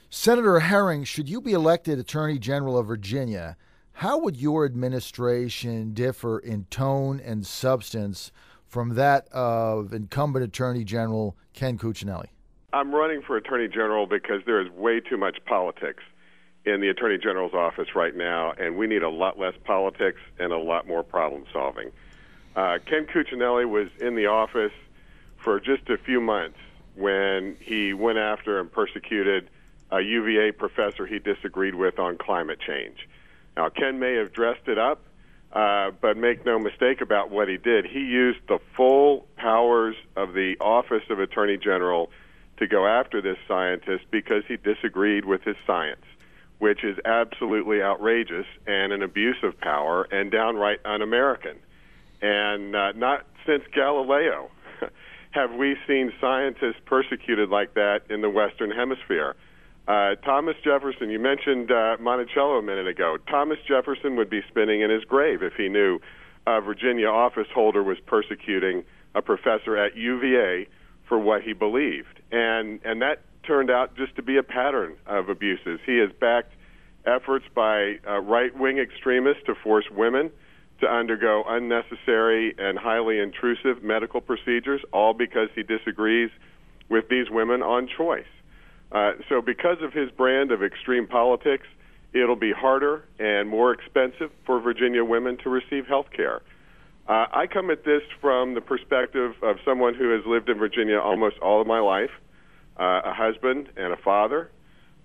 Senator Herring, should you be elected Attorney General of Virginia, how would your administration differ in tone and substance from that of incumbent Attorney General Ken Cuccinelli? I'm running for Attorney General because there is way too much politics in the Attorney General's office right now, and we need a lot less politics and a lot more problem solving. Ken Cuccinelli was in the office for just a few months when he went after and persecuted a UVA professor he disagreed with on climate change. Now, Ken may have dressed it up, but make no mistake about what he did. He used the full powers of the Office of Attorney General to go after this scientist because he disagreed with his science, which is absolutely outrageous and an abuse of power and downright un-American. And not since Galileo have we seen scientists persecuted like that in the Western Hemisphere. Thomas Jefferson, you mentioned Monticello a minute ago. Thomas Jefferson would be spinning in his grave if he knew a Virginia office holder was persecuting a professor at UVA for what he believed. And that turned out just to be a pattern of abuses. He has backed efforts by right-wing extremists to force women to undergo unnecessary and highly intrusive medical procedures, all because he disagrees with these women on choice. So because of his brand of extreme politics, it'll be harder and more expensive for Virginia women to receive health care. I come at this from the perspective of someone who has lived in Virginia almost all of my life, a husband and a father.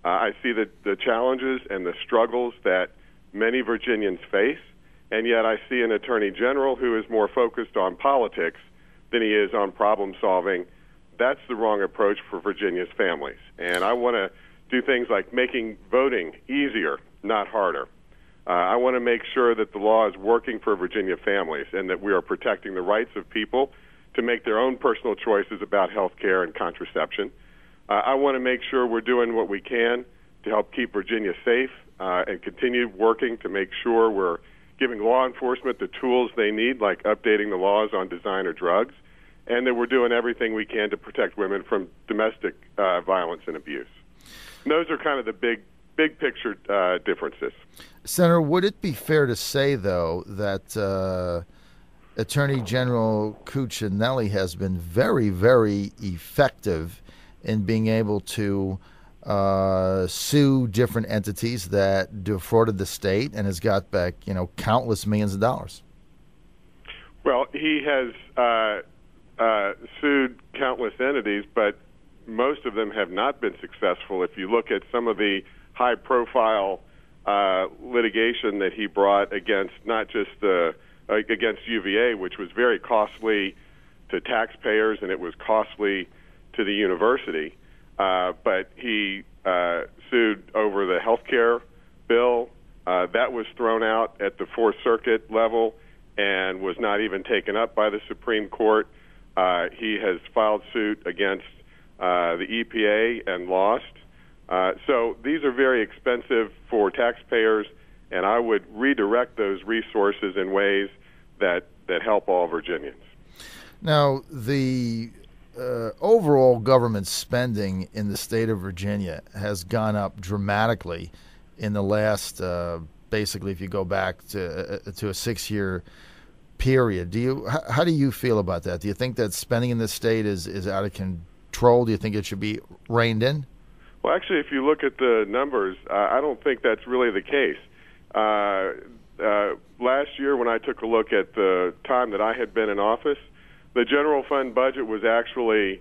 I see the challenges and the struggles that many Virginians face, and yet I see an attorney general who is more focused on politics than he is on problem solving. That's the wrong approach for Virginia's families. And I want to do things like making voting easier, not harder. I want to make sure that the law is working for Virginia families and that we are protecting the rights of people to make their own personal choices about health care and contraception. I want to make sure we're doing what we can to help keep Virginia safe and continue working to make sure we're giving law enforcement the tools they need, like updating the laws on designer drugs, and that we're doing everything we can to protect women from domestic violence and abuse. And those are kind of the big picture differences. Senator, would it be fair to say, though, that Attorney General Cuccinelli has been very, very effective in being able to sue different entities that defrauded the state and has got back, countless millions of dollars? Well, he has sued countless entities, but most of them have not been successful. If you look at some of the high-profile litigation that he brought against not just against UVA, which was very costly to taxpayers and it was costly to the university, but he sued over the health care bill. That was thrown out at the Fourth Circuit level and was not even taken up by the Supreme Court. He has filed suit against the EPA and lost. So these are very expensive for taxpayers, and I would redirect those resources in ways that help all Virginians. Now, the overall government spending in the state of Virginia has gone up dramatically in the last, basically, if you go back to a 6-year period. How do you feel about that? Do you think that spending in the state is out of control? Do you think it should be reined in? Well, actually, if you look at the numbers, I don't think that's really the case. Last year, when I took a look at the time that I had been in office, the general fund budget was actually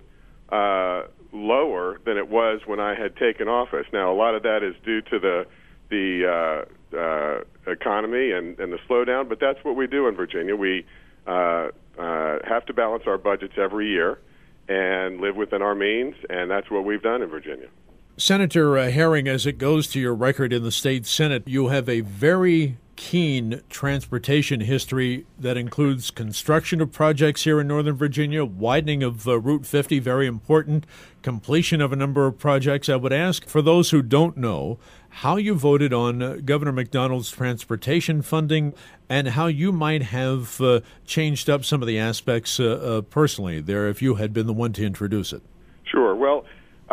lower than it was when I had taken office. Now, a lot of that is due to the economy and the slowdown, but that's what we do in Virginia. We have to balance our budgets every year and live within our means, and that's what we've done in Virginia. Senator Herring, as it goes to your record in the state Senate, you have a very keen transportation history that includes construction of projects here in Northern Virginia, widening of Route 50, very important, completion of a number of projects. I would ask, for those who don't know, how you voted on Governor McDonald's transportation funding and how you might have changed up some of the aspects personally there if you had been the one to introduce it. Sure. Well,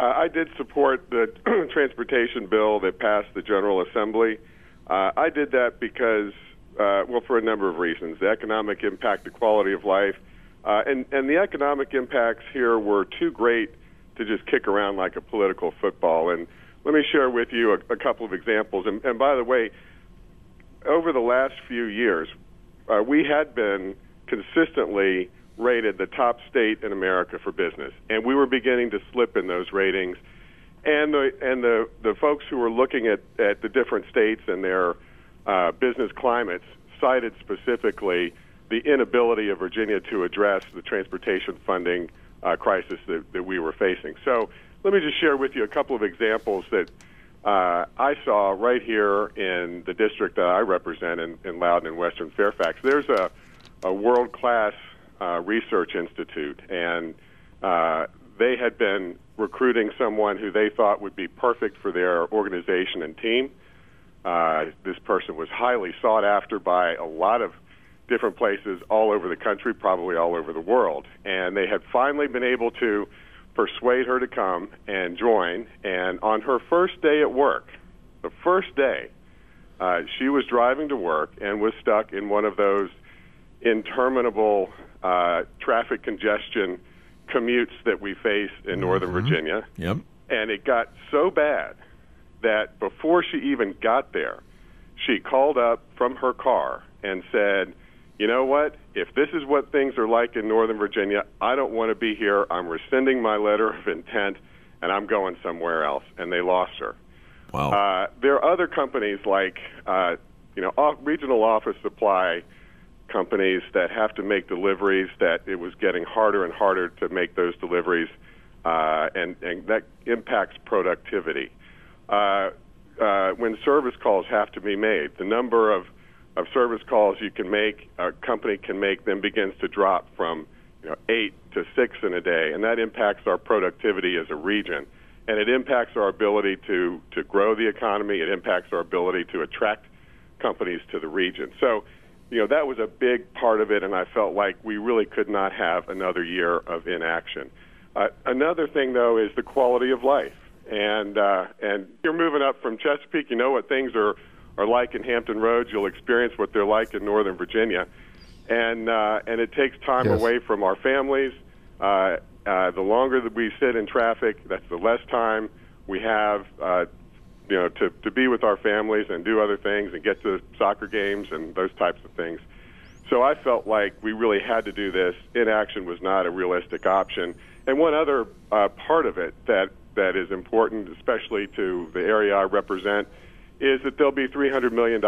I did support the transportation bill that passed the General Assembly. I did that because, for a number of reasons. The economic impact, the quality of life, and the economic impacts here were too great to just kick around like a political football. And let me share with you a couple of examples. And by the way, over the last few years, we had been consistently rated the top state in America for business, and we were beginning to slip in those ratings. And the folks who were looking at the different states and their business climates cited specifically the inability of Virginia to address the transportation funding crisis that we were facing. So let me just share with you a couple of examples that I saw right here in the district that I represent in Loudoun and Western Fairfax. There's a world-class research institute, and they had been recruiting someone who they thought would be perfect for their organization and team. This person was highly sought after by a lot of different places all over the country, probably all over the world. And they had finally been able to persuade her to come and join. And on her first day at work, the first day, she was driving to work and was stuck in one of those interminable traffic congestion commutes that we face in Northern Virginia. Yep. And it got so bad that before she even got there, she called up from her car and said, you know what, if this is what things are like in Northern Virginia, I don't want to be here. I'm rescinding my letter of intent, and I'm going somewhere else. And they lost her. Wow. There are other companies like, regional office supply companies that have to make deliveries that it was getting harder and harder to make those deliveries, and that impacts productivity. When service calls have to be made, the number of service calls you can make, a company can make, then begins to drop from 8 to 6 in a day, and that impacts our productivity as a region, and it impacts our ability to grow the economy. It impacts our ability to attract companies to the region. So, that was a big part of it, and I felt like we really could not have another year of inaction. Another thing, though, is the quality of life, and you're moving up from Chesapeake. You know what things are like in Hampton Roads. You'll experience what they're like in Northern Virginia, and it takes time away from our families. The longer that we sit in traffic, that's the less time we have, to be with our families and do other things and get to soccer games and those types of things. So I felt like we really had to do this. Inaction was not a realistic option. And one other part of it that is important, especially to the area I represent, is that there'll be $300 million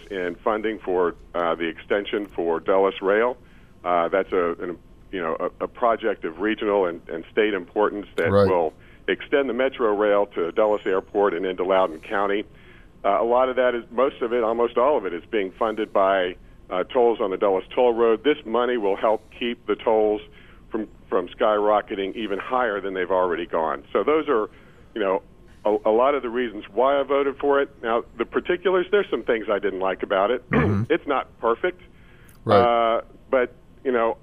in funding for the extension for Dulles Rail. That's a project of regional and state importance that will extend the Metro Rail to Dulles Airport and into Loudoun County. A lot of that most of it, almost all of it, is being funded by tolls on the Dulles Toll Road. This money will help keep the tolls from skyrocketing even higher than they've already gone. So those are, a lot of the reasons why I voted for it. Now, the particulars, there's some things I didn't like about it. It's not perfect, but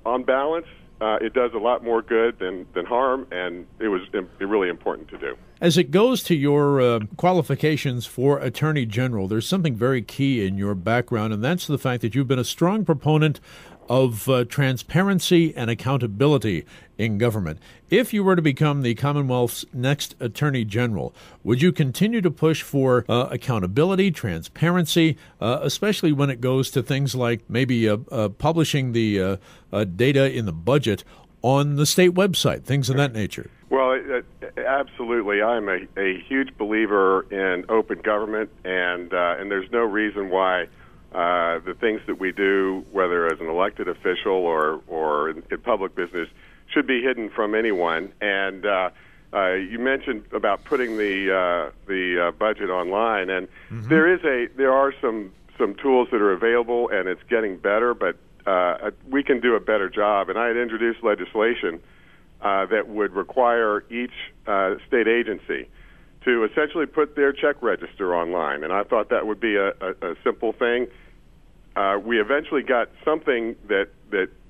on balance, it does a lot more good than harm, and it was really important to do. As it goes to your qualifications for Attorney General, there's something very key in your background, and that's the fact that you've been a strong proponent of transparency and accountability in government. If you were to become the Commonwealth's next Attorney General, would you continue to push for accountability, transparency, especially when it goes to things like maybe publishing the data in the budget on the state website, things of that nature? Well, absolutely. I'm a huge believer in open government, and there's no reason why the things that we do, whether as an elected official or in public business, should be hidden from anyone. And you mentioned about putting the budget online, and there are some tools that are available, and it's getting better, but we can do a better job. And I had introduced legislation that would require each state agency to essentially put their check register online, and I thought that would be a simple thing. We eventually got something that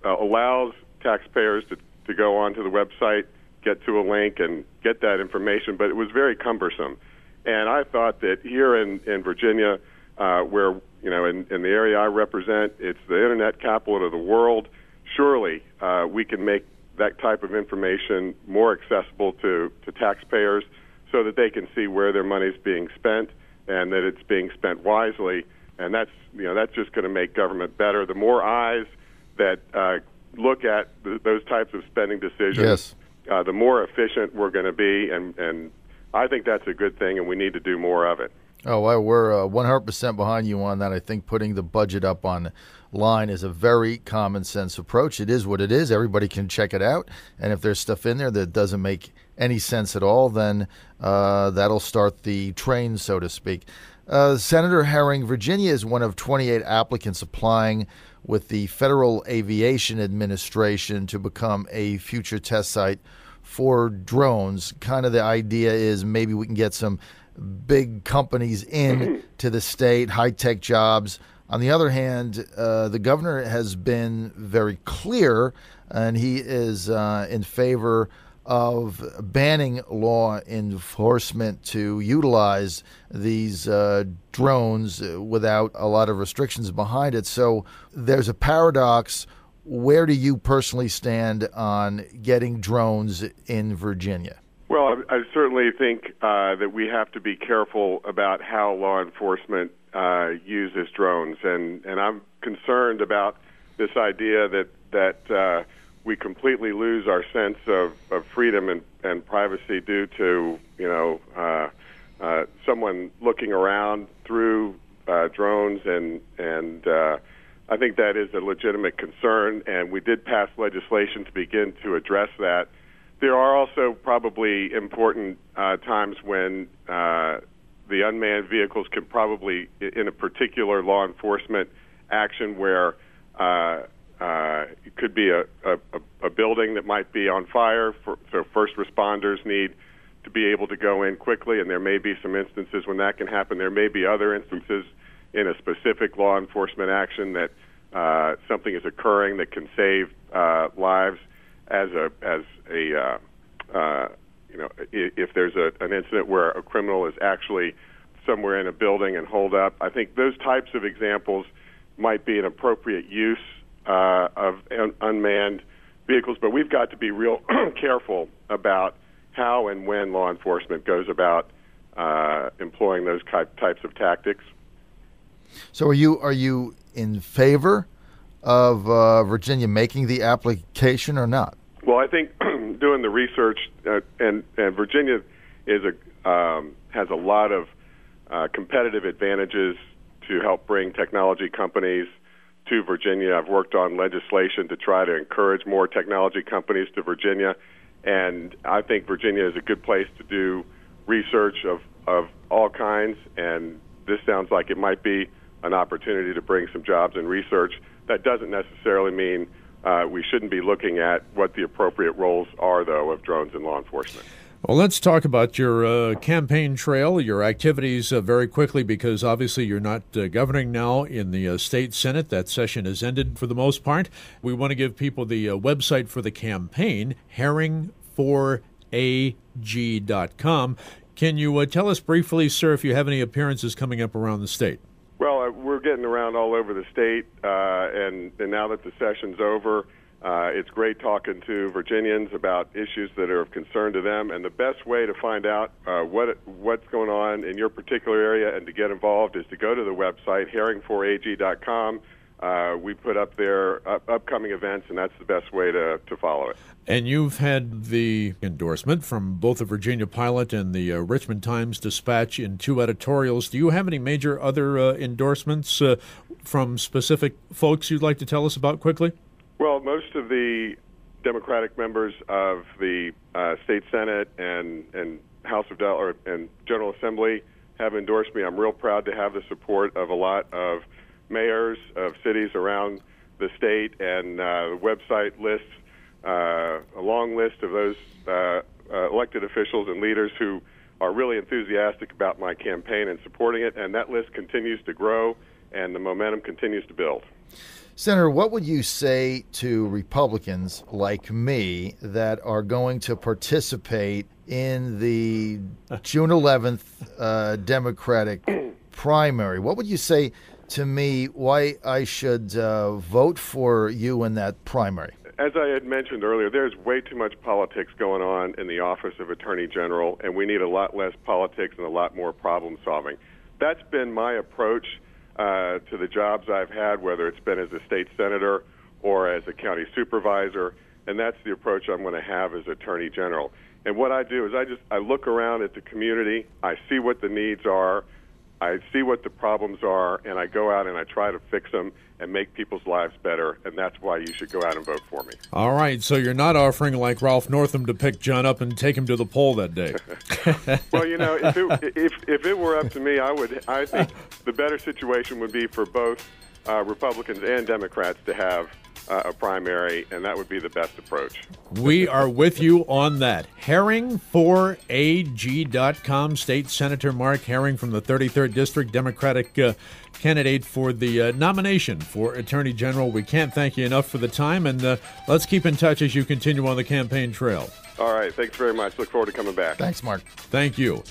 allows taxpayers to go onto the website get to a link and get that information, but it was very cumbersome. And I thought that here in Virginia, where, in the area I represent, it's the internet capital of the world, surely we can make that type of information more accessible to taxpayers so that they can see where their money is being spent and that it's being spent wisely. And that's just going to make government better. The more eyes that look at those types of spending decisions, yes, the more efficient we're going to be. And I think that's a good thing, and we need to do more of it. Oh, well, we're 100% behind you on that. I think putting the budget up online is a very common sense approach. It is what it is. Everybody can check it out. And if there's stuff in there that doesn't make any sense at all, then that'll start the train, so to speak. Senator Herring, Virginia is one of 28 applicants applying with the Federal Aviation Administration to become a future test site for drones. Kind of the idea is maybe we can get some big companies in to the state, high-tech jobs. On the other hand, the governor has been very clear, and he is in favor of banning law enforcement to utilize these drones without a lot of restrictions behind it. So there's a paradox. Where do you personally stand on getting drones in Virginia? Well, I certainly think that we have to be careful about how law enforcement uses drones, and I'm concerned about this idea that we completely lose our sense of freedom and privacy due to someone looking around through drones, and I think that is a legitimate concern, and we did pass legislation to begin to address that. There are also probably important times when the unmanned vehicles can probably, in a particular law enforcement action where it could be a building that might be on fire, so first responders need to be able to go in quickly, and there may be some instances when that can happen. There may be other instances in a specific law enforcement action that something is occurring that can save lives. If there's an incident where a criminal is actually somewhere in a building and holed up, I think those types of examples might be an appropriate use of unmanned vehicles. But we've got to be real careful about how and when law enforcement goes about employing those types of tactics. So are you in favor of Virginia making the application or not? Well, I think doing the research, and Virginia has a lot of competitive advantages to help bring technology companies to Virginia. I've worked on legislation to try to encourage more technology companies to Virginia, and I think Virginia is a good place to do research of all kinds, and this sounds like it might be an opportunity to bring some jobs and research. That doesn't necessarily mean we shouldn't be looking at what the appropriate roles are, though, of drones in law enforcement. Well, let's talk about your campaign trail, your activities very quickly, because obviously you're not governing now in the state Senate. That session has ended for the most part. We want to give people the website for the campaign, herring4ag.com. Can you tell us briefly, sir, if you have any appearances coming up around the state? Well, we're getting around all over the state, and now that the session's over, it's great talking to Virginians about issues that are of concern to them. And the best way to find out what's going on in your particular area and to get involved is to go to the website, herring4ag.com. We put up there upcoming events, and that's the best way to follow it. And you've had the endorsement from both the Virginia Pilot and the Richmond Times-Dispatch in 2 editorials. Do you have any major other endorsements from specific folks you'd like to tell us about quickly? Well, most of the Democratic members of the state Senate and House of and General Assembly have endorsed me. I'm real proud to have the support of a lot of mayors of cities around the state, and the website lists a long list of those elected officials and leaders who are really enthusiastic about my campaign and supporting it, and that list continues to grow, and the momentum continues to build. Senator, what would you say to Republicans like me that are going to participate in the June 11th Democratic primary? What would you say to me why I should vote for you in that primary? As I had mentioned earlier, there's way too much politics going on in the Office of Attorney General, and we need a lot less politics and a lot more problem solving. That's been my approach to the jobs I've had, whether it's been as a state senator or as a county supervisor, and that's the approach I'm going to have as Attorney General. And what I do is I look around at the community, I see what the needs are, I see what the problems are, and I go out and I try to fix them and make people's lives better, and that's why you should go out and vote for me. All right, so you're not offering like Ralph Northam to pick John up and take him to the poll that day. Well, if it were up to me, I think the better situation would be for both Republicans and Democrats to have a primary, and that would be the best approach. We are with you on that. Herring4AG.com, State Senator Mark Herring from the 33rd District, Democratic candidate for the nomination for Attorney General. We can't thank you enough for the time, and let's keep in touch as you continue on the campaign trail. All right, thanks very much. Look forward to coming back. Thanks, Mark. Thank you.